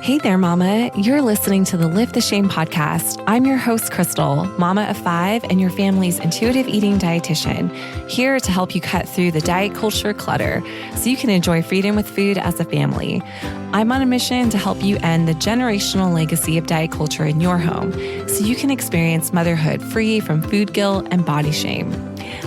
Hey there, Mama. You're listening to the Lift the Shame podcast. I'm your host, Crystal, mama of 5 and your family's intuitive eating dietitian, here to help you cut through the diet culture clutter so you can enjoy freedom with food as a family. I'm on a mission to help you end the generational legacy of diet culture in your home so you can experience motherhood free from food guilt and body shame.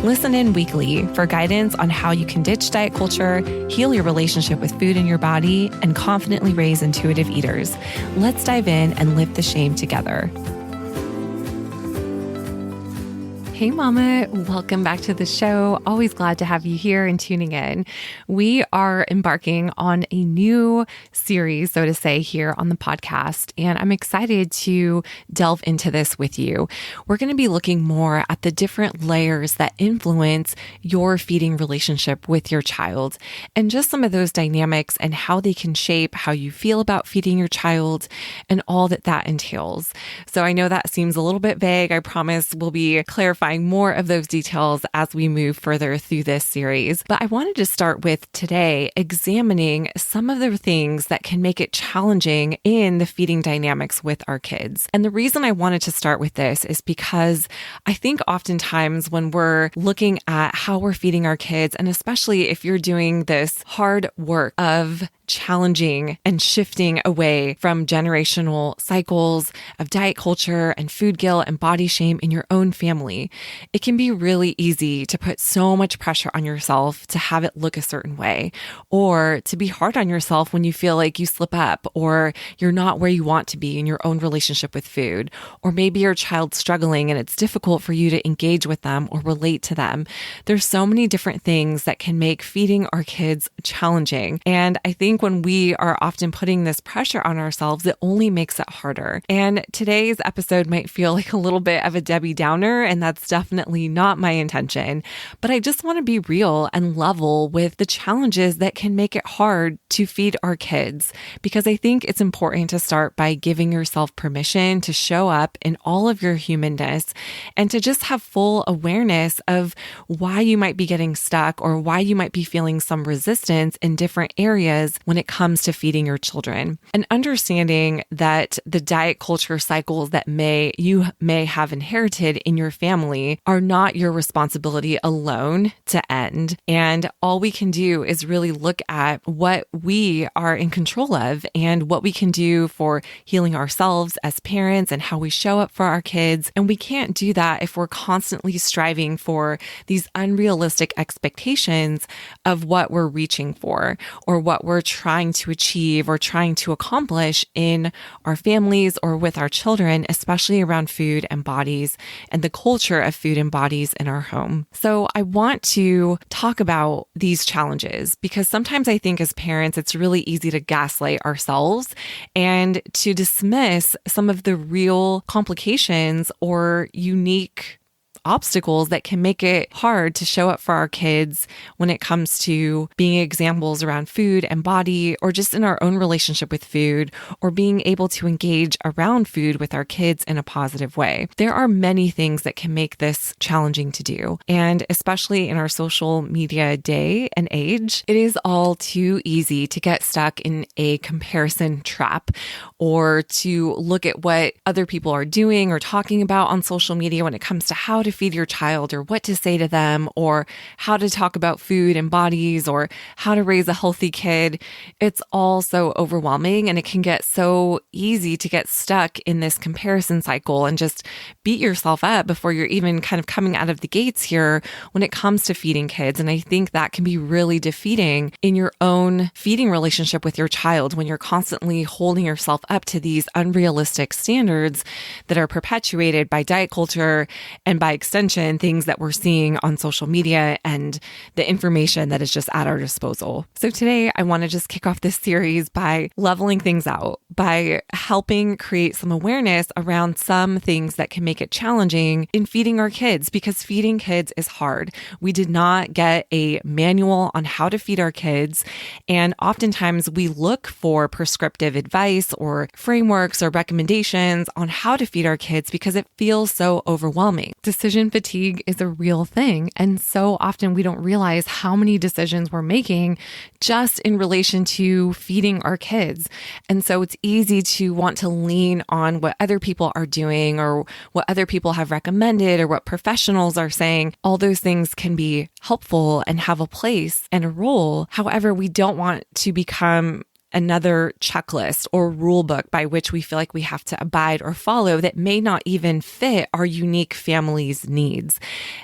Listen in weekly for guidance on how you can ditch diet culture, heal your relationship with food and your body, and confidently raise intuitive eaters. Let's dive in and lift the shame together. Hey Mama, welcome back to the show. Always glad to have you here and tuning in. We are embarking on a new series, so to say, here on the podcast, and I'm excited to delve into this with you. We're going to be looking more at the different layers that influence your feeding relationship with your child and just some of those dynamics and how they can shape how you feel about feeding your child and all that that entails. So I know that seems a little bit vague. I promise we'll be clarifying more of those details as we move further through this series. But I wanted to start with today examining some of the things that can make it challenging in the feeding dynamics with our kids. And the reason I wanted to start with this is because I think oftentimes when we're looking at how we're feeding our kids, and especially if you're doing this hard work of challenging and shifting away from generational cycles of diet culture and food guilt and body shame in your own family, it can be really easy to put so much pressure on yourself to have it look a certain way, or to be hard on yourself when you feel like you slip up or you're not where you want to be in your own relationship with food, or maybe your child's struggling and it's difficult for you to engage with them or relate to them. There's so many different things that can make feeding our kids challenging. And I think when we are often putting this pressure on ourselves, it only makes it harder. And today's episode might feel like a little bit of a Debbie Downer, and that's definitely not my intention. But I just want to be real and level with the challenges that can make it hard to feed our kids, because I think it's important to start by giving yourself permission to show up in all of your humanness and to just have full awareness of why you might be getting stuck or why you might be feeling some resistance in different areas when it comes to feeding your children. And understanding that the diet culture cycles that you may have inherited in your family are not your responsibility alone to end. And all we can do is really look at what we are in control of and what we can do for healing ourselves as parents and how we show up for our kids. And we can't do that if we're constantly striving for these unrealistic expectations of what we're reaching for or what we're trying to achieve or trying to accomplish in our families or with our children, especially around food and bodies and the culture of food and bodies in our home. So I want to talk about these challenges because sometimes I think as parents, it's really easy to gaslight ourselves and to dismiss some of the real complications or unique obstacles that can make it hard to show up for our kids when it comes to being examples around food and body, or just in our own relationship with food, or being able to engage around food with our kids in a positive way. There are many things that can make this challenging to do. And especially in our social media day and age, it is all too easy to get stuck in a comparison trap or to look at what other people are doing or talking about on social media when it comes to how to feed your child or what to say to them or how to talk about food and bodies or how to raise a healthy kid. It's all so overwhelming, and it can get so easy to get stuck in this comparison cycle and just beat yourself up before you're even kind of coming out of the gates here when it comes to feeding kids. And I think that can be really defeating in your own feeding relationship with your child when you're constantly holding yourself up to these unrealistic standards that are perpetuated by diet culture and by extension, things that we're seeing on social media and the information that is just at our disposal. So today, I want to just kick off this series by leveling things out, by helping create some awareness around some things that can make it challenging in feeding our kids, because feeding kids is hard. We did not get a manual on how to feed our kids, and oftentimes we look for prescriptive advice or frameworks or recommendations on how to feed our kids because it feels so overwhelming. Decisions decision fatigue is a real thing. And so often we don't realize how many decisions we're making just in relation to feeding our kids. And so it's easy to want to lean on what other people are doing or what other people have recommended or what professionals are saying. All those things can be helpful and have a place and a role. However, we don't want to become another checklist or rule book by which we feel like we have to abide or follow that may not even fit our unique family's needs.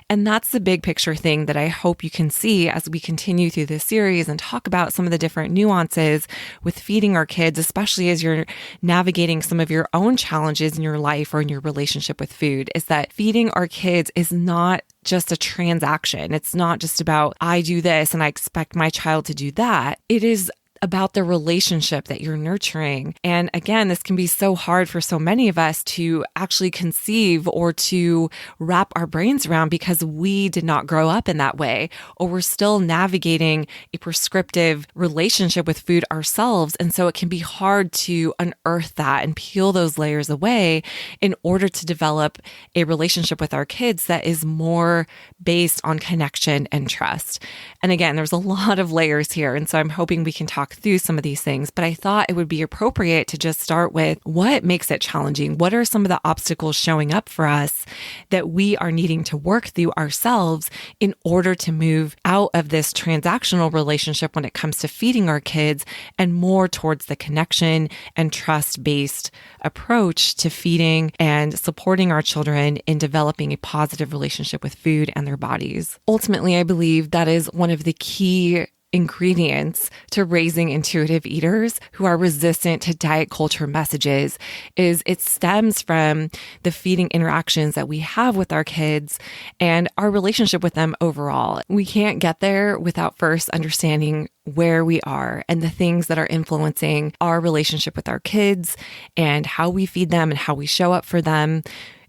And that's the big picture thing that I hope you can see as we continue through this series and talk about some of the different nuances with feeding our kids, especially as you're navigating some of your own challenges in your life or in your relationship with food, is that feeding our kids is not just a transaction. It's not just about, I do this and I expect my child to do that. It is about the relationship that you're nurturing. And again, this can be so hard for so many of us to actually conceive or to wrap our brains around because we did not grow up in that way, or we're still navigating a prescriptive relationship with food ourselves. And so it can be hard to unearth that and peel those layers away in order to develop a relationship with our kids that is more based on connection and trust. And again, there's a lot of layers here. And so I'm hoping we can talk through some of these things, but I thought it would be appropriate to just start with what makes it challenging. What are some of the obstacles showing up for us that we are needing to work through ourselves in order to move out of this transactional relationship when it comes to feeding our kids and more towards the connection and trust-based approach to feeding and supporting our children in developing a positive relationship with food and their bodies. Ultimately, I believe that is one of the key ingredients to raising intuitive eaters who are resistant to diet culture messages is it stems from the feeding interactions that we have with our kids and our relationship with them overall. We can't get there without first understanding where we are and the things that are influencing our relationship with our kids and how we feed them and how we show up for them.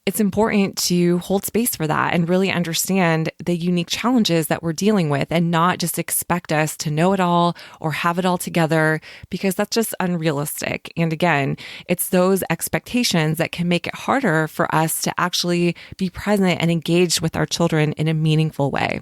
It's important to hold space for that and really understand the unique challenges that we're dealing with and not just expect us to know it all or have it all together, because that's just unrealistic. And again, it's those expectations that can make it harder for us to actually be present and engaged with our children in a meaningful way.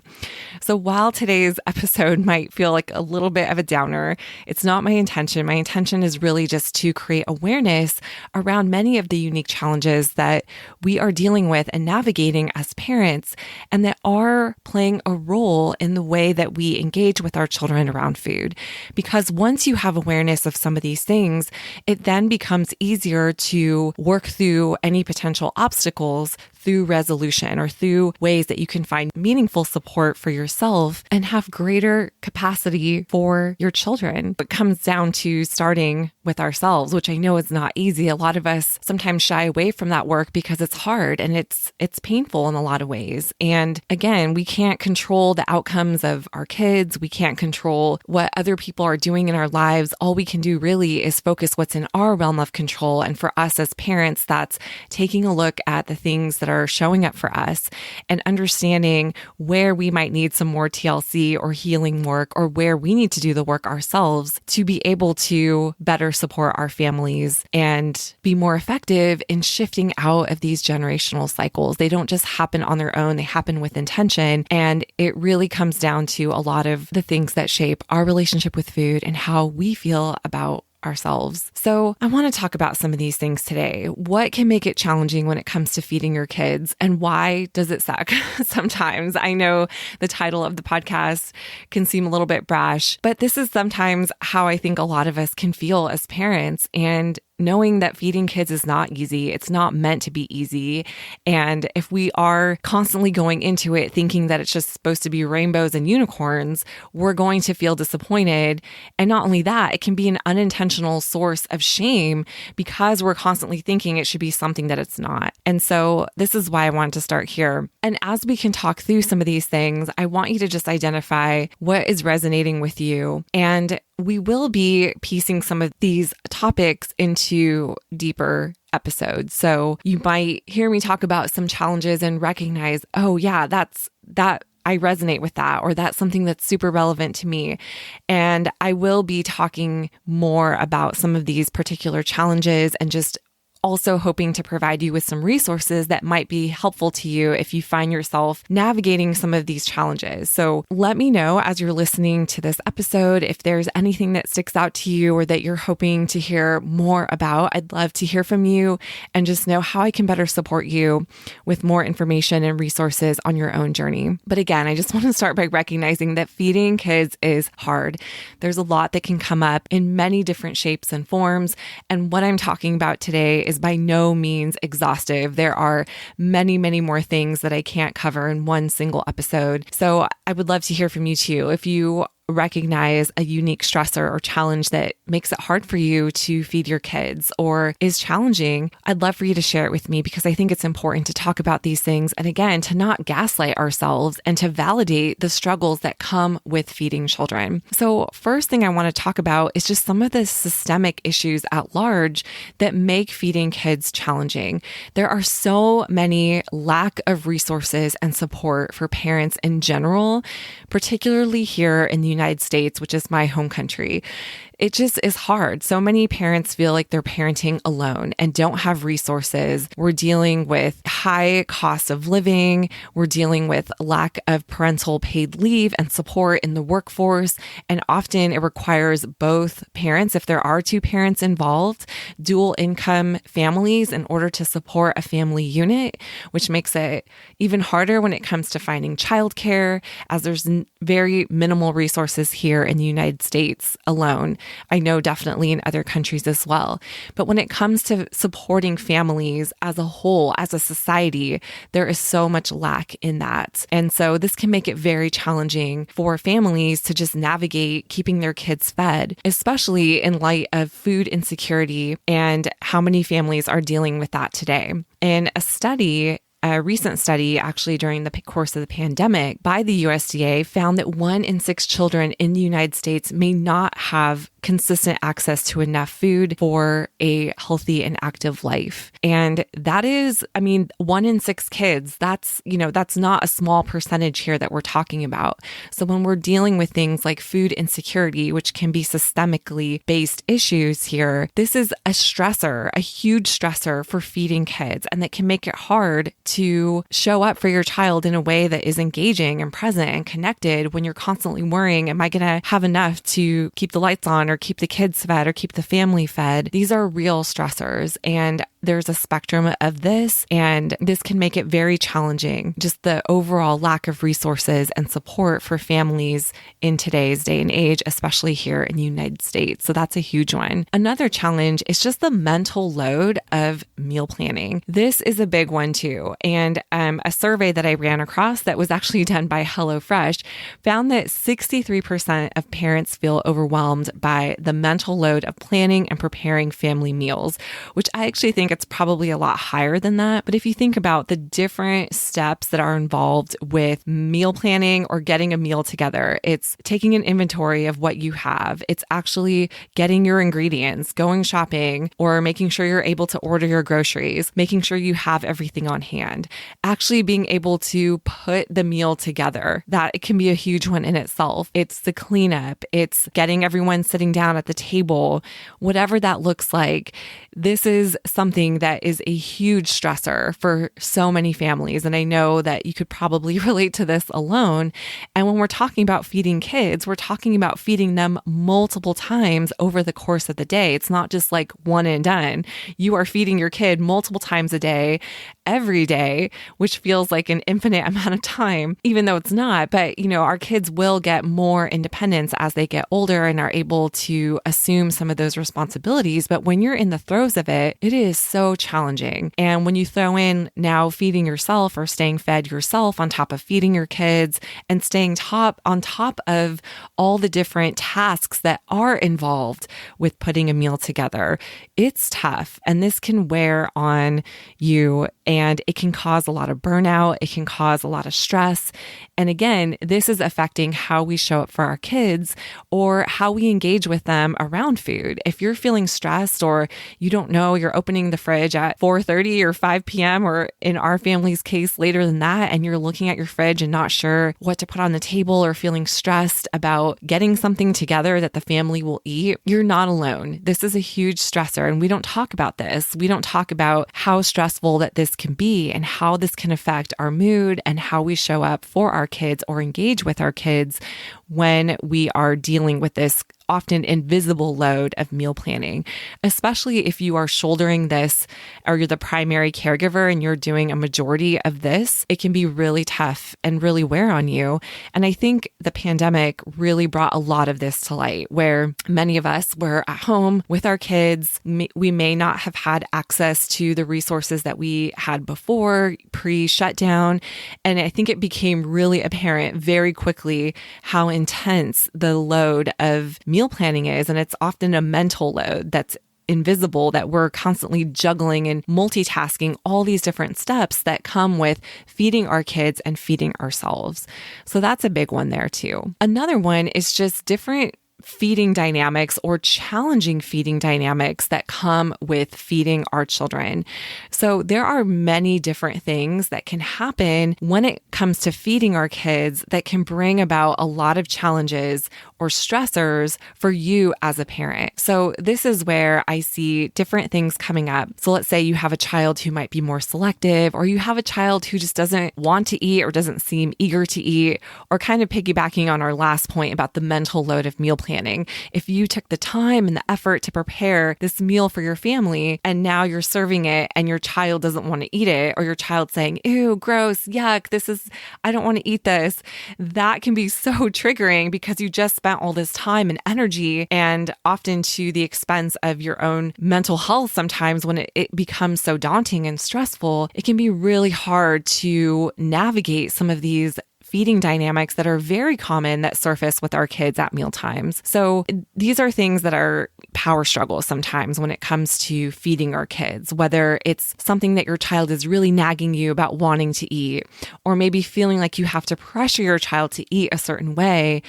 So while today's episode might feel like a little bit of a downer, it's not my intention. My intention is really just to create awareness around many of the unique challenges that we are dealing with and navigating as parents, and that are playing a role in the way that we engage with our children around food. Because once you have awareness of some of these things, it then becomes easier to work through any potential obstacles through resolution or through ways that you can find meaningful support for yourself and have greater capacity for your children. It comes down to starting with ourselves, which I know is not easy. A lot of us sometimes shy away from that work because it's hard and it's painful in a lot of ways. And again, we can't control the outcomes of our kids. We can't control what other people are doing in our lives. All we can do really is focus what's in our realm of control. And for us as parents, that's taking a look at the things that are showing up for us and understanding where we might need some more TLC or healing work, or where we need to do the work ourselves to be able to better support our families and be more effective in shifting out of these generational cycles. They don't just happen on their own, they happen with intention. And it really comes down to a lot of the things that shape our relationship with food and how we feel about ourselves. So I want to talk about some of these things today. What can make it challenging when it comes to feeding your kids, and why does it suck sometimes? I know the title of the podcast can seem a little bit brash, but this is sometimes how I think a lot of us can feel as parents. And knowing that feeding kids is not easy. It's not meant to be easy. And if we are constantly going into it thinking that it's just supposed to be rainbows and unicorns, we're going to feel disappointed. And not only that, it can be an unintentional source of shame because we're constantly thinking it should be something that it's not. And so this is why I wanted to start here. And as we can talk through some of these things, I want you to just identify what is resonating with you. And we will be piecing some of these topics into deeper episodes. So you might hear me talk about some challenges and recognize, oh yeah, that I resonate with that, or that's something that's super relevant to me. And I will be talking more about some of these particular challenges and just also hoping to provide you with some resources that might be helpful to you if you find yourself navigating some of these challenges. So let me know as you're listening to this episode if there's anything that sticks out to you or that you're hoping to hear more about. I'd love to hear from you and just know how I can better support you with more information and resources on your own journey. But again, I just want to start by recognizing that feeding kids is hard. There's a lot that can come up in many different shapes and forms. And what I'm talking about today is by no means exhaustive. There are many, many more things that I can't cover in one single episode. So I would love to hear from you too. If you recognize a unique stressor or challenge that makes it hard for you to feed your kids or is challenging, I'd love for you to share it with me because I think it's important to talk about these things. And again, to not gaslight ourselves and to validate the struggles that come with feeding children. So first thing I want to talk about is just some of the systemic issues at large that make feeding kids challenging. There are so many lack of resources and support for parents in general, particularly here in the United States, which is my home country. It just is hard. So many parents feel like they're parenting alone and don't have resources. We're dealing with high cost of living. We're dealing with lack of parental paid leave and support in the workforce. And often it requires both parents, if there are two parents involved, dual income families in order to support a family unit, which makes it even harder when it comes to finding childcare, as there's very minimal resources here in the United States alone. I know definitely in other countries as well. But when it comes to supporting families as a whole, as a society, there is so much lack in that. And so this can make it very challenging for families to just navigate keeping their kids fed, especially in light of food insecurity and how many families are dealing with that today. And a recent study actually during the course of the pandemic by the USDA found that 1 in 6 children in the United States may not have consistent access to enough food for a healthy and active life. And that is, 1 in 6 kids, that's not a small percentage here that we're talking about. So when we're dealing with things like food insecurity, which can be systemically based issues here, this is a stressor, a huge stressor for feeding kids, and that can make it hard to show up for your child in a way that is engaging and present and connected when you're constantly worrying, am I going to have enough to keep the lights on or keep the kids fed or keep the family fed? These are real stressors, and there's a spectrum of this, and this can make it very challenging, just the overall lack of resources and support for families in today's day and age, especially here in the United States. So that's a huge one. Another challenge is just the mental load of meal planning. This is a big one too. And a survey that I ran across that was actually done by HelloFresh found that 63% of parents feel overwhelmed by the mental load of planning and preparing family meals, which I actually think it's probably a lot higher than that. But if you think about the different steps that are involved with meal planning or getting a meal together, it's taking an inventory of what you have. It's actually getting your ingredients, going shopping, or making sure you're able to order your groceries, making sure you have everything on hand, actually being able to put the meal together. That it can be a huge one in itself. It's the cleanup. It's getting everyone sitting down at the table, whatever that looks like. This is something that is a huge stressor for so many families. And I know that you could probably relate to this alone. And when we're talking about feeding kids, we're talking about feeding them multiple times over the course of the day. It's not just like one and done. You are feeding your kid multiple times a day, every day, which feels like an infinite amount of time, even though it's not. But, our kids will get more independence as they get older and are able to assume some of those responsibilities. But when you're in the throes of it, it is so challenging. And when you throw in now feeding yourself or staying fed yourself on top of feeding your kids and staying on top of all the different tasks that are involved with putting a meal together, it's tough. And this can wear on you, and it can cause a lot of burnout. It can cause a lot of stress. And again, this is affecting how we show up for our kids or how we engage with them around food. If you're feeling stressed or you don't know, you're opening the fridge at 4:30 or 5 p.m., or in our family's case, later than that, and you're looking at your fridge and not sure what to put on the table or feeling stressed about getting something together that the family will eat, you're not alone. This is a huge stressor, and we don't talk about this. We don't talk about how stressful that this can be and how this can affect our mood and how we show up for our kids or engage with our kids when we are dealing with this often invisible load of meal planning, especially if you are shouldering this or you're the primary caregiver and you're doing a majority of this. It can be really tough and really wear on you. And I think the pandemic really brought a lot of this to light, where many of us were at home with our kids. We may not have had access to the resources that we had before pre-shutdown. And I think it became really apparent very quickly how intense the load of meal planning is. And it's often a mental load that's invisible, that we're constantly juggling and multitasking all these different steps that come with feeding our kids and feeding ourselves. So that's a big one there too. Another one is just different feeding dynamics or challenging feeding dynamics that come with feeding our children. So there are many different things that can happen when it comes to feeding our kids that can bring about a lot of challenges or stressors for you as a parent. So this is where I see different things coming up. So let's say you have a child who might be more selective, or you have a child who just doesn't want to eat or doesn't seem eager to eat, or kind of piggybacking on our last point about the mental load of meal planning. If you took the time and the effort to prepare this meal for your family and now you're serving it and your child doesn't want to eat it, or your child saying, ew, gross, yuck, I don't want to eat this, that can be so triggering because you just spent all this time and energy, and often to the expense of your own mental health. Sometimes when it becomes so daunting and stressful, it can be really hard to navigate some of these feeding dynamics that are very common that surface with our kids at meal times. So these are things that are power struggles sometimes when it comes to feeding our kids, whether it's something that your child is really nagging you about wanting to eat, or maybe feeling like you have to pressure your child to eat a certain way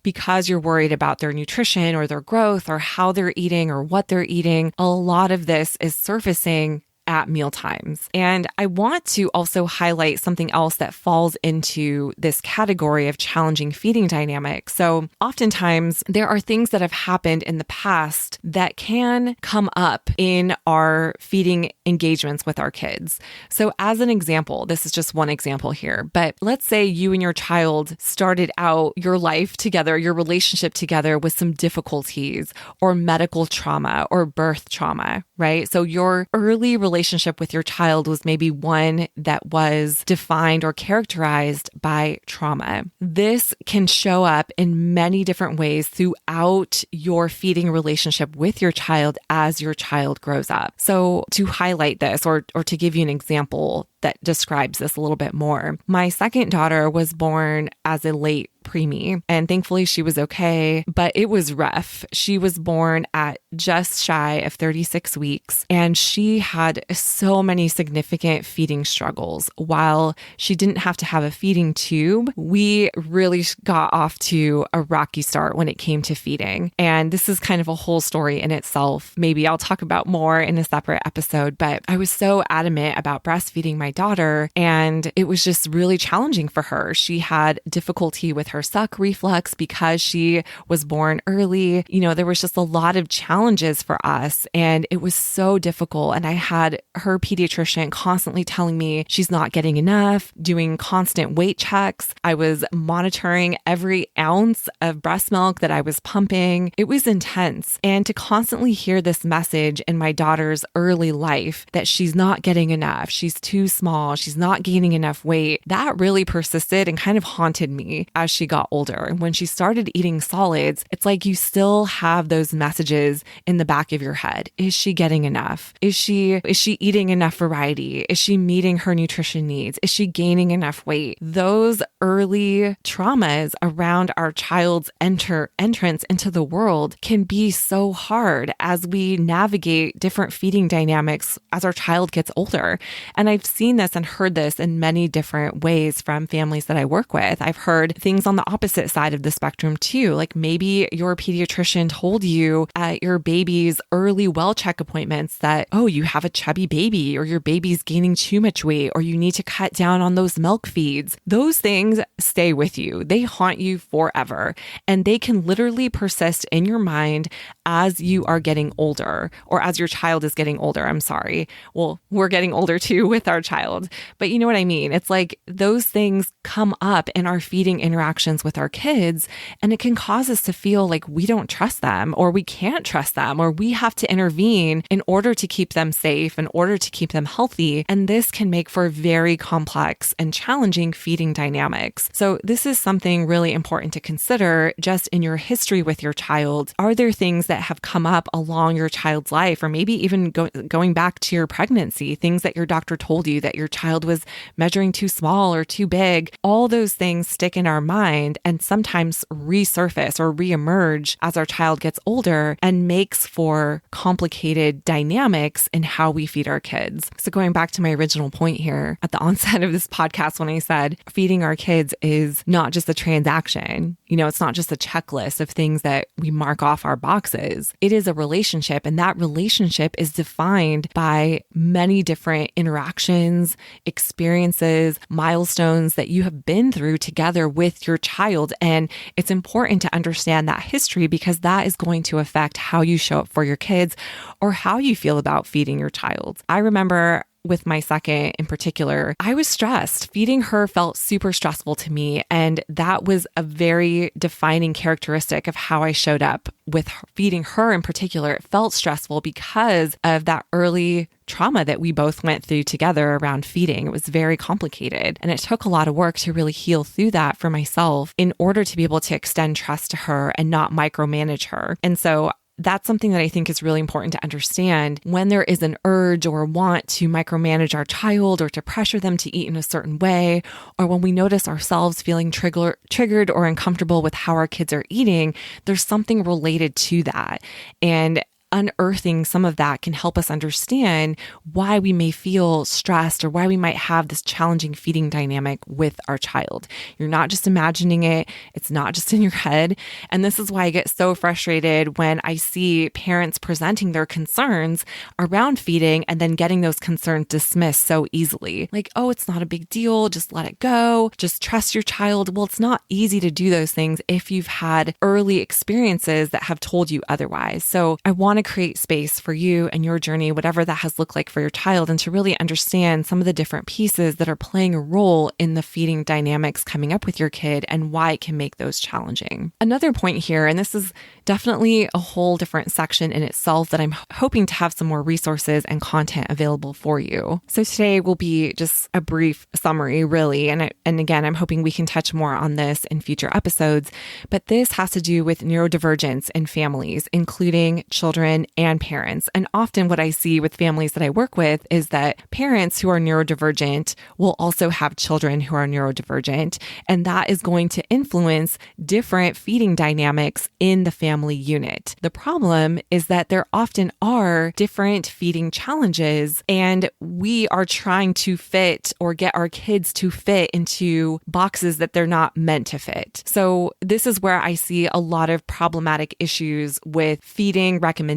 because you're worried about their nutrition or their growth or how they're eating or what they're eating. A lot of this is surfacing at meal times. And I want to also highlight something else that falls into this category of challenging feeding dynamics. So oftentimes there are things that have happened in the past that can come up in our feeding engagements with our kids. So as an example, this is just one example here, but let's say you and your child started out your life together, your relationship together with some difficulties or medical trauma or birth trauma, right? So your early relationship with your child was maybe one that was defined or characterized by trauma. This can show up in many different ways throughout your feeding relationship with your child as your child grows up. So to highlight this or to give you an example that describes this a little bit more, my second daughter was born as a late preemie, and thankfully she was okay, but it was rough. She was born at just shy of 36 weeks, and she had so many significant feeding struggles. While she didn't have to have a feeding tube, we really got off to a rocky start when it came to feeding. And this is kind of a whole story in itself. Maybe I'll talk about more in a separate episode, but I was so adamant about breastfeeding my daughter, and it was just really challenging for her. She had difficulty with her suck reflux because she was born early. There was just a lot of challenges for us, and it was so difficult. And I had her pediatrician constantly telling me she's not getting enough, doing constant weight checks. I was monitoring every ounce of breast milk that I was pumping. It was intense. And to constantly hear this message in my daughter's early life that she's not getting enough, she's too small, she's not gaining enough weight, that really persisted and kind of haunted me as she got older. And when she started eating solids, it's like you still have those messages in the back of your head. Is she getting enough? Is she eating enough variety? Is she meeting her nutrition needs? Is she gaining enough weight? Those early traumas around our child's entrance into the world can be so hard as we navigate different feeding dynamics as our child gets older. And I've seen seen this and heard this in many different ways from families that I work with. I've heard things on the opposite side of the spectrum too. Like maybe your pediatrician told you at your baby's early well check appointments that, oh, you have a chubby baby, or your baby's gaining too much weight, or you need to cut down on those milk feeds. Those things stay with you. They haunt you forever. And they can literally persist in your mind as you are getting older, or as your child is getting older. I'm sorry. Well, we're getting older too with our child, but you know what I mean? It's like those things come up in our feeding interactions with our kids, and it can cause us to feel like we don't trust them, or we can't trust them, or we have to intervene in order to keep them safe, in order to keep them healthy. And this can make for very complex and challenging feeding dynamics. So this is something really important to consider just in your history with your child. Are there things that have come up along your child's life, or maybe even going back to your pregnancy, things that your doctor told you that your child was measuring too small or too big? All those things stick in our mind and sometimes resurface or reemerge as our child gets older, and makes for complicated dynamics in how we feed our kids. So going back to my original point here at the onset of this podcast, when I said feeding our kids is not just a transaction, it's not just a checklist of things that we mark off our boxes. It is a relationship, and that relationship is defined by many different interactions, experiences, milestones that you have been through together with your child. And it's important to understand that history, because that is going to affect how you show up for your kids or how you feel about feeding your child. I remember with my second in particular, I was stressed. Feeding her felt super stressful to me. And that was a very defining characteristic of how I showed up with feeding her in particular. It felt stressful because of that early trauma that we both went through together around feeding. It was very complicated. And it took a lot of work to really heal through that for myself in order to be able to extend trust to her and not micromanage her. And so that's something that I think is really important to understand. When there is an urge or a want to micromanage our child, or to pressure them to eat in a certain way, or when we notice ourselves feeling triggered or uncomfortable with how our kids are eating, there's something related to that. And unearthing some of that can help us understand why we may feel stressed, or why we might have this challenging feeding dynamic with our child. You're not just imagining it. It's not just in your head. And this is why I get so frustrated when I see parents presenting their concerns around feeding and then getting those concerns dismissed so easily. Like, oh, it's not a big deal. Just let it go. Just trust your child. Well, it's not easy to do those things if you've had early experiences that have told you otherwise. So I want to create space for you and your journey, whatever that has looked like for your child, and to really understand some of the different pieces that are playing a role in the feeding dynamics coming up with your kid and why it can make those challenging. Another point here, and this is definitely a whole different section in itself that I'm hoping to have some more resources and content available for you. So today will be just a brief summary, really. And again, I'm hoping we can touch more on this in future episodes, but this has to do with neurodivergence in families, including children and parents. And often what I see with families that I work with is that parents who are neurodivergent will also have children who are neurodivergent. And that is going to influence different feeding dynamics in the family unit. The problem is that there often are different feeding challenges, and we are trying to fit or get our kids to fit into boxes that they're not meant to fit. So this is where I see a lot of problematic issues with feeding recommendations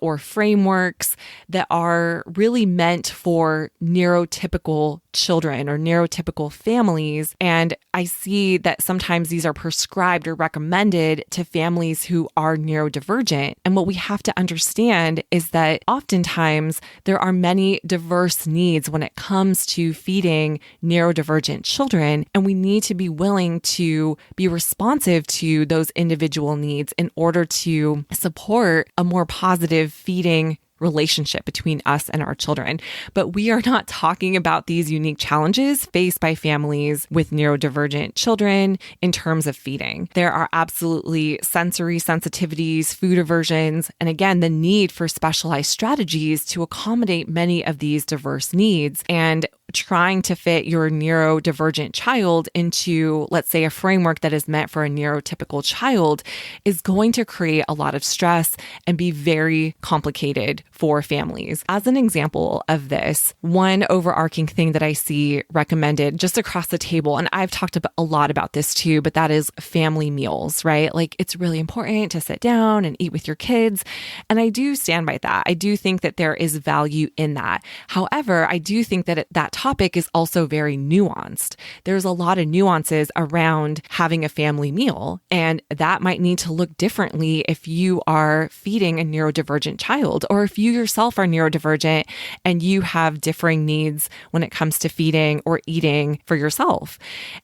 or frameworks that are really meant for neurotypical children or neurotypical families. And I see that sometimes these are prescribed or recommended to families who are neurodivergent. And what we have to understand is that oftentimes there are many diverse needs when it comes to feeding neurodivergent children. And we need to be willing to be responsive to those individual needs in order to support a more positive feeding relationship between us and our children. But we are not talking about these unique challenges faced by families with neurodivergent children in terms of feeding. There are absolutely sensory sensitivities, food aversions, and again, the need for specialized strategies to accommodate many of these diverse needs. And trying to fit your neurodivergent child into, let's say, a framework that is meant for a neurotypical child is going to create a lot of stress and be very complicated for families. As an example of this, one overarching thing that I see recommended just across the table, and I've talked a lot about this too, but that is family meals, right? Like it's really important to sit down and eat with your kids. And I do stand by that. I do think that there is value in that. However, I do think that that topic is also very nuanced. There's a lot of nuances around having a family meal, and that might need to look differently if you are feeding a neurodivergent child, or if you yourself are neurodivergent and you have differing needs when it comes to feeding or eating for yourself.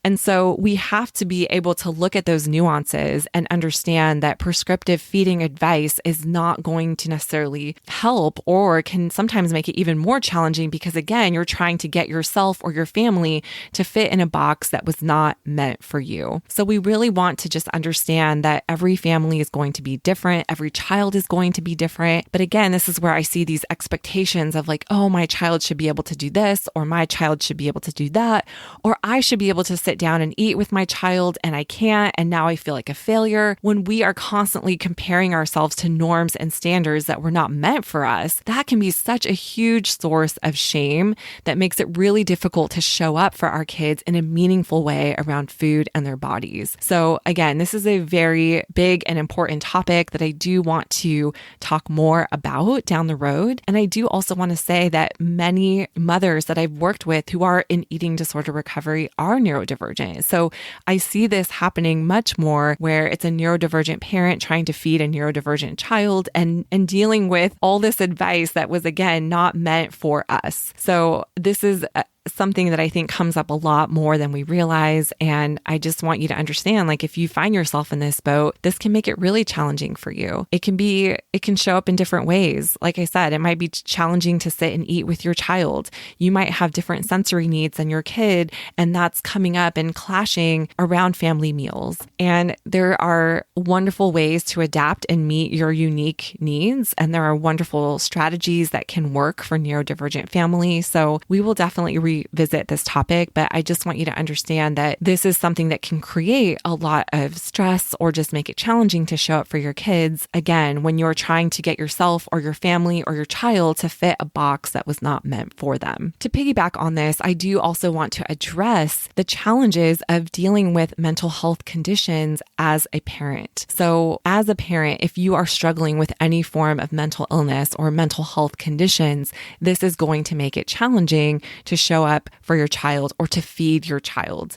And so we have to be able to look at those nuances and understand that prescriptive feeding advice is not going to necessarily help, or can sometimes make it even more challenging because, again, you're trying to get yourself or your family to fit in a box that was not meant for you. So we really want to just understand that every family is going to be different. Every child is going to be different. But again, this is where I see these expectations of like, oh, my child should be able to do this, or my child should be able to do that, or I should be able to sit down and eat with my child and I can't, and now I feel like a failure. When we are constantly comparing ourselves to norms and standards that were not meant for us, that can be such a huge source of shame that makes it really difficult to show up for our kids in a meaningful way around food and their bodies. So again, this is a very big and important topic that I do want to talk more about down the road. And I do also want to say that many mothers that I've worked with who are in eating disorder recovery are neurodivergent. So I see this happening much more where it's a neurodivergent parent trying to feed a neurodivergent child and dealing with all this advice that was, again, not meant for us. So this is something that I think comes up a lot more than we realize. And I just want you to understand, like, if you find yourself in this boat, this can make it really challenging for you. It can show up in different ways. Like I said, it might be challenging to sit and eat with your child. You might have different sensory needs than your kid, and that's coming up and clashing around family meals. And there are wonderful ways to adapt and meet your unique needs. And there are wonderful strategies that can work for neurodivergent families. So we will definitely revisit this topic, but I just want you to understand that this is something that can create a lot of stress or just make it challenging to show up for your kids. Again, when you're trying to get yourself or your family or your child to fit a box that was not meant for them. To piggyback on this, I do also want to address the challenges of dealing with mental health conditions as a parent. So as a parent, if you are struggling with any form of mental illness or mental health conditions, this is going to make it challenging to show up for your child or to feed your child.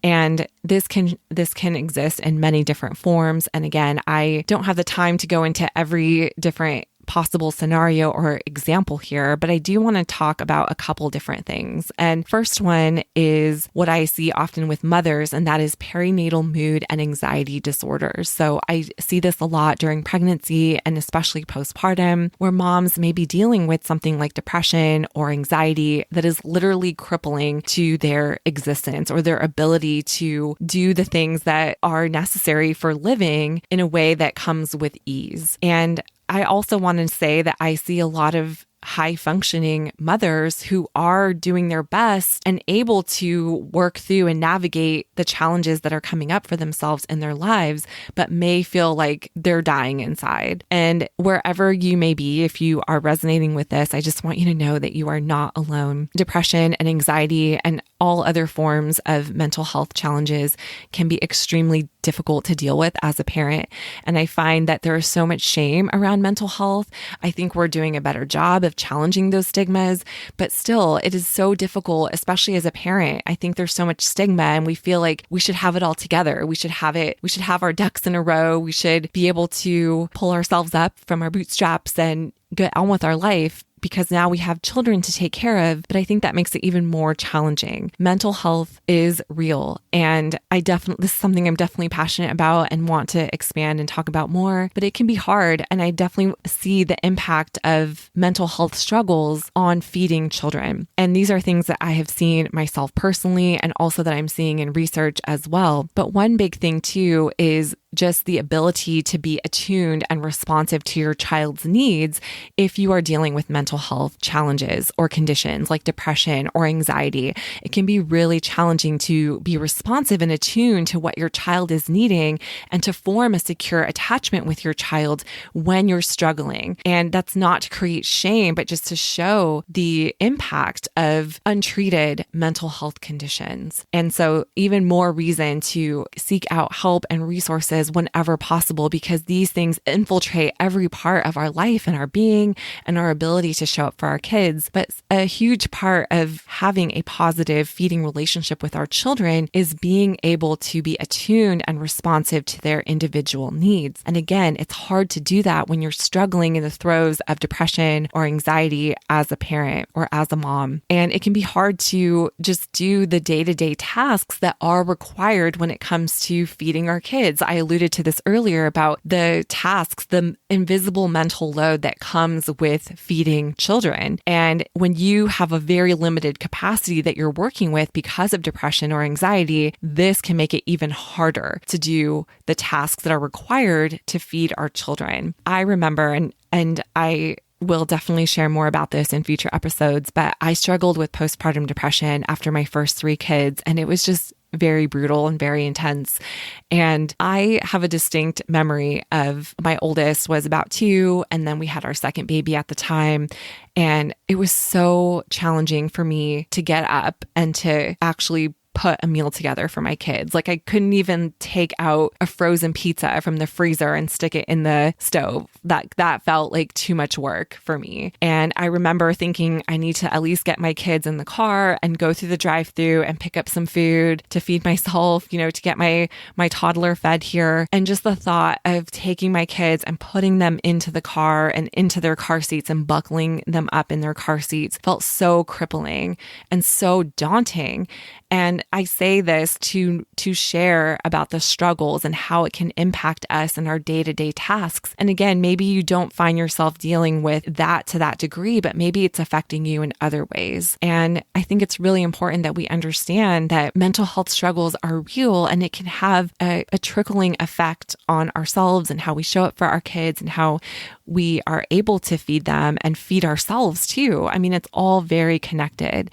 And this can exist in many different forms. And again, I don't have the time to go into every different possible scenario or example here, but I do want to talk about a couple different things. And first one is what I see often with mothers, and that is perinatal mood and anxiety disorders. So I see this a lot during pregnancy and especially postpartum, where moms may be dealing with something like depression or anxiety that is literally crippling to their existence or their ability to do the things that are necessary for living in a way that comes with ease. And I also want to say that I see a lot of high functioning mothers who are doing their best and able to work through and navigate the challenges that are coming up for themselves in their lives, but may feel like they're dying inside. And wherever you may be, if you are resonating with this, I just want you to know that you are not alone. Depression and anxiety and all other forms of mental health challenges can be extremely difficult to deal with as a parent. And I find that there is so much shame around mental health. I think we're doing a better job of challenging those stigmas, but still it is so difficult, especially as a parent. I think there's so much stigma and we feel like we should have it all together. We should have our ducks in a row. We should be able to pull ourselves up from our bootstraps and get on with our life, because now we have children to take care of. But I think that makes it even more challenging. Mental health is real. And this is something I'm definitely passionate about and want to expand and talk about more, but it can be hard. And I definitely see the impact of mental health struggles on feeding children. And these are things that I have seen myself personally, and also that I'm seeing in research as well. But one big thing too is just the ability to be attuned and responsive to your child's needs if you are dealing with mental health challenges or conditions like depression or anxiety. It can be really challenging to be responsive and attuned to what your child is needing and to form a secure attachment with your child when you're struggling. And that's not to create shame, but just to show the impact of untreated mental health conditions. And so even more reason to seek out help and resources whenever possible, because these things infiltrate every part of our life and our being and our ability to show up for our kids. But a huge part of having a positive feeding relationship with our children is being able to be attuned and responsive to their individual needs. And again, it's hard to do that when you're struggling in the throes of depression or anxiety as a parent or as a mom. And it can be hard to just do the day-to-day tasks that are required when it comes to feeding our kids. I alluded to this earlier about the tasks, the invisible mental load that comes with feeding children. And when you have a very limited capacity that you're working with because of depression or anxiety, this can make it even harder to do the tasks that are required to feed our children. I remember, and I will definitely share more about this in future episodes, but I struggled with postpartum depression after my first 3 kids, and it was just very brutal and very intense. And I have a distinct memory of my oldest was about 2, and then we had our second baby at the time. And it was so challenging for me to get up and to actually put a meal together for my kids. Like I couldn't even take out a frozen pizza from the freezer and stick it in the stove. That felt like too much work for me. And I remember thinking I need to at least get my kids in the car and go through the drive-through and pick up some food to feed myself, to get my toddler fed here. And just the thought of taking my kids and putting them into the car and into their car seats and buckling them up in their car seats felt so crippling and so daunting. And I say this to share about the struggles and how it can impact us in our day-to-day tasks. And again, maybe you don't find yourself dealing with that to that degree, but maybe it's affecting you in other ways. And I think it's really important that we understand that mental health struggles are real, and it can have a trickling effect on ourselves and how we show up for our kids and how we are able to feed them and feed ourselves too. I mean, it's all very connected.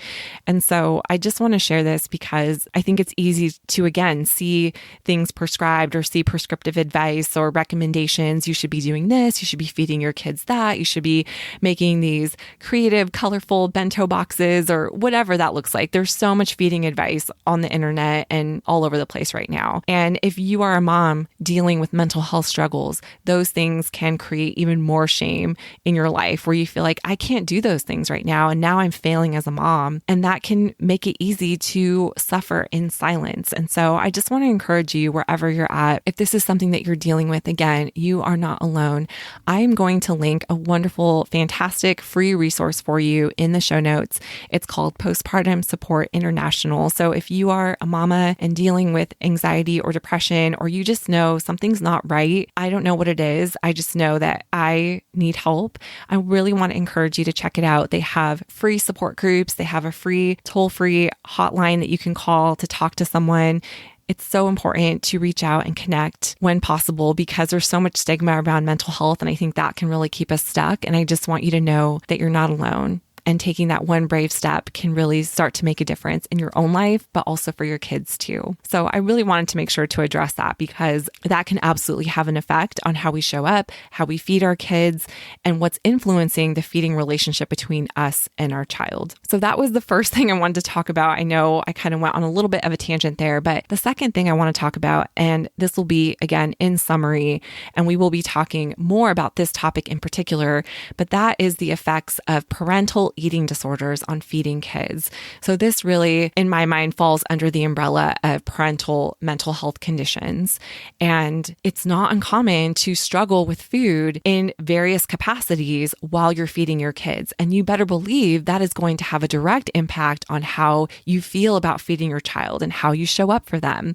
And so I just want to share this because I think it's easy to, again, see things prescribed or see prescriptive advice or recommendations. You should be doing this. You should be feeding your kids that. You should be making these creative, colorful bento boxes or whatever that looks like. There's so much feeding advice on the internet and all over the place right now. And if you are a mom dealing with mental health struggles, those things can create even more shame in your life where you feel like, I can't do those things right now. And now I'm failing as a mom. And that can make it easy to suffer in silence. And so I just want to encourage you wherever you're at, if this is something that you're dealing with, again, you are not alone. I'm going to link a wonderful, fantastic free resource for you in the show notes. It's called Postpartum Support International. So if you are a mama and dealing with anxiety or depression, or you just know something's not right, I don't know what it is. I just know that I need help. I really want to encourage you to check it out. They have free support groups. They have a free toll-free hotline that you can call to talk to someone. It's so important to reach out and connect when possible because there's so much stigma around mental health. And I think that can really keep us stuck. And I just want you to know that you're not alone. And taking that one brave step can really start to make a difference in your own life, but also for your kids too. So I really wanted to make sure to address that because that can absolutely have an effect on how we show up, how we feed our kids, and what's influencing the feeding relationship between us and our child. So that was the first thing I wanted to talk about. I know I kind of went on a little bit of a tangent there, but the second thing I want to talk about, and this will be again in summary, and we will be talking more about this topic in particular, but that is the effects of parental eating disorders on feeding kids. So this really, in my mind, falls under the umbrella of parental mental health conditions. And it's not uncommon to struggle with food in various capacities while you're feeding your kids. And you better believe that is going to have a direct impact on how you feel about feeding your child and how you show up for them.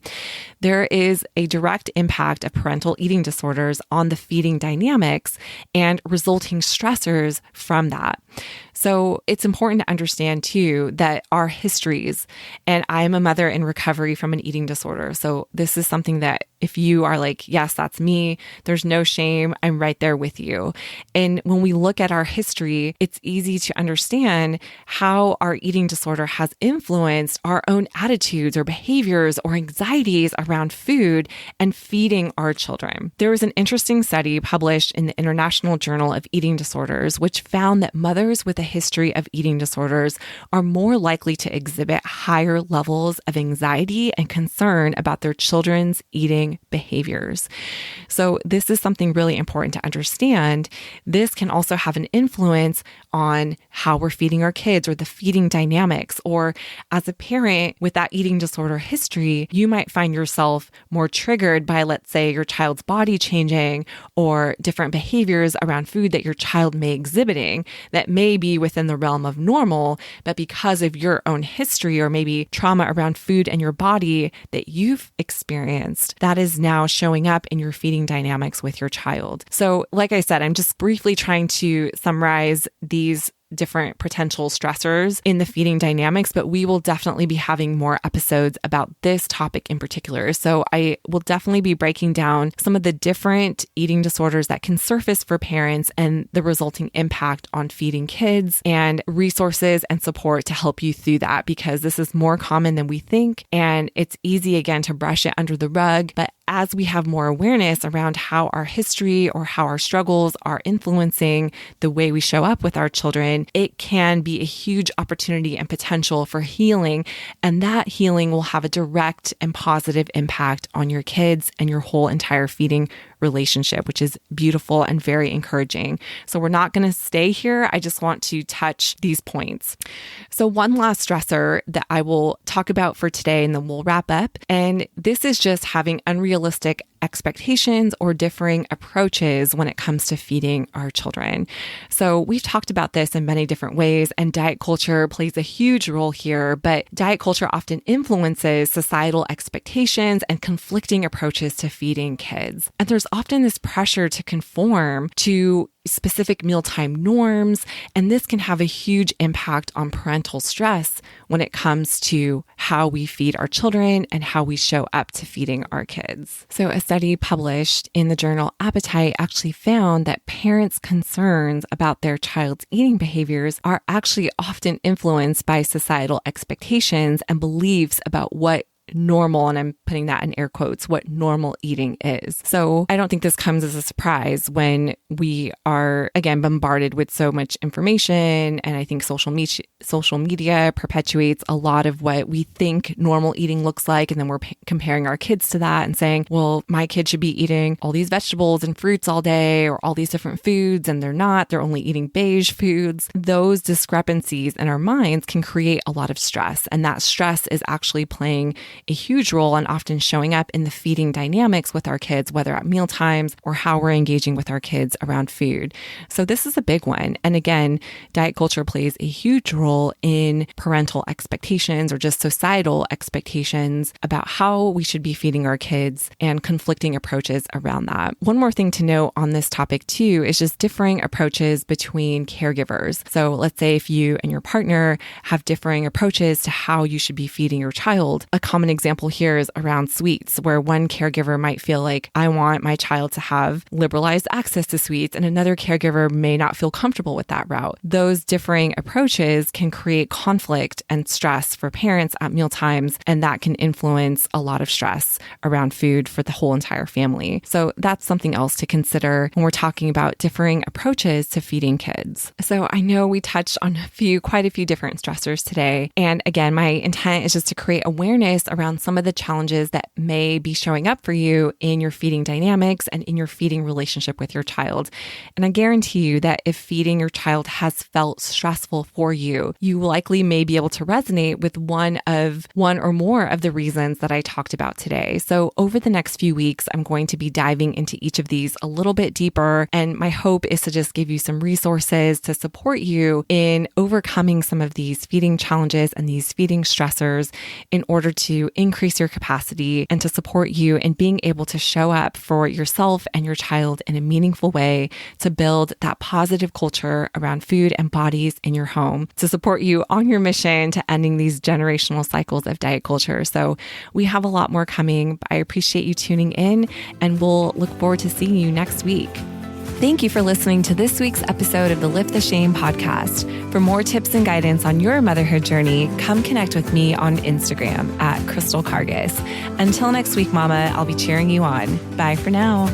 There is a direct impact of parental eating disorders on the feeding dynamics and resulting stressors from that. So it's important to understand too that our histories, and I'm a mother in recovery from an eating disorder. So this is something that if you are like, yes, that's me, there's no shame, I'm right there with you. And when we look at our history, it's easy to understand how our eating disorder has influenced our own attitudes or behaviors or anxieties around food and feeding our children. There was an interesting study published in the International Journal of Eating Disorders, which found that mothers with a history of eating disorders are more likely to exhibit higher levels of anxiety and concern about their children's eating behaviors. So this is something really important to understand. This can also have an influence on how we're feeding our kids or the feeding dynamics. Or as a parent with that eating disorder history, you might find yourself more triggered by, let's say, your child's body changing or different behaviors around food that your child may exhibiting that may be within the realm of normal, but because of your own history or maybe trauma around food and your body that you've experienced, that is now showing up in your feeding dynamics with your child. So like I said, I'm just briefly trying to summarize these different potential stressors in the feeding dynamics, but we will definitely be having more episodes about this topic in particular. So I will definitely be breaking down some of the different eating disorders that can surface for parents and the resulting impact on feeding kids and resources and support to help you through that, because this is more common than we think. And it's easy again to brush it under the rug, but as we have more awareness around how our history or how our struggles are influencing the way we show up with our children, it can be a huge opportunity and potential for healing. And that healing will have a direct and positive impact on your kids and your whole entire feeding relationship, which is beautiful and very encouraging. So we're not going to stay here. I just want to touch these points. So one last stressor that I will talk about for today, and then we'll wrap up. And this is just having unrealistic expectations or differing approaches when it comes to feeding our children. So we've talked about this in many different ways, and diet culture plays a huge role here, but diet culture often influences societal expectations and conflicting approaches to feeding kids. And there's often this pressure to conform to specific mealtime norms, and this can have a huge impact on parental stress when it comes to how we feed our children and how we show up to feeding our kids. So a study published in the journal Appetite actually found that parents' concerns about their child's eating behaviors are actually often influenced by societal expectations and beliefs about what normal, and I'm putting that in air quotes, what normal eating is. So I don't think this comes as a surprise when we are, again, bombarded with so much information. And I think social media perpetuates a lot of what we think normal eating looks like. And then we're comparing our kids to that and saying, well, my kid should be eating all these vegetables and fruits all day or all these different foods, and they're not. They're only eating beige foods. Those discrepancies in our minds can create a lot of stress. And that stress is actually playing a huge role and often showing up in the feeding dynamics with our kids, whether at meal times or how we're engaging with our kids around food. So this is a big one. And again, diet culture plays a huge role in parental expectations or just societal expectations about how we should be feeding our kids and conflicting approaches around that. One more thing to note on this topic too is just differing approaches between caregivers. So let's say if you and your partner have differing approaches to how you should be feeding your child, a common example here is around sweets, where one caregiver might feel like, I want my child to have liberalized access to sweets, and another caregiver may not feel comfortable with that route. Those differing approaches can create conflict and stress for parents at mealtimes, and that can influence a lot of stress around food for the whole entire family. So that's something else to consider when we're talking about differing approaches to feeding kids. So I know we touched on quite a few different stressors today. And again, my intent is just to create awareness around some of the challenges that may be showing up for you in your feeding dynamics and in your feeding relationship with your child. And I guarantee you that if feeding your child has felt stressful for you, you likely may be able to resonate with one or more of the reasons that I talked about today. So over the next few weeks, I'm going to be diving into each of these a little bit deeper. And my hope is to just give you some resources to support you in overcoming some of these feeding challenges and these feeding stressors in order to to increase your capacity and to support you in being able to show up for yourself and your child in a meaningful way to build that positive culture around food and bodies in your home, to support you on your mission to ending these generational cycles of diet culture. So we have a lot more coming. I appreciate you tuning in, and we'll look forward to seeing you next week. Thank you for listening to this week's episode of the Lift the Shame podcast. For more tips and guidance on your motherhood journey, come connect with me on Instagram at Crystal Cargis. Until next week, Mama, I'll be cheering you on. Bye for now.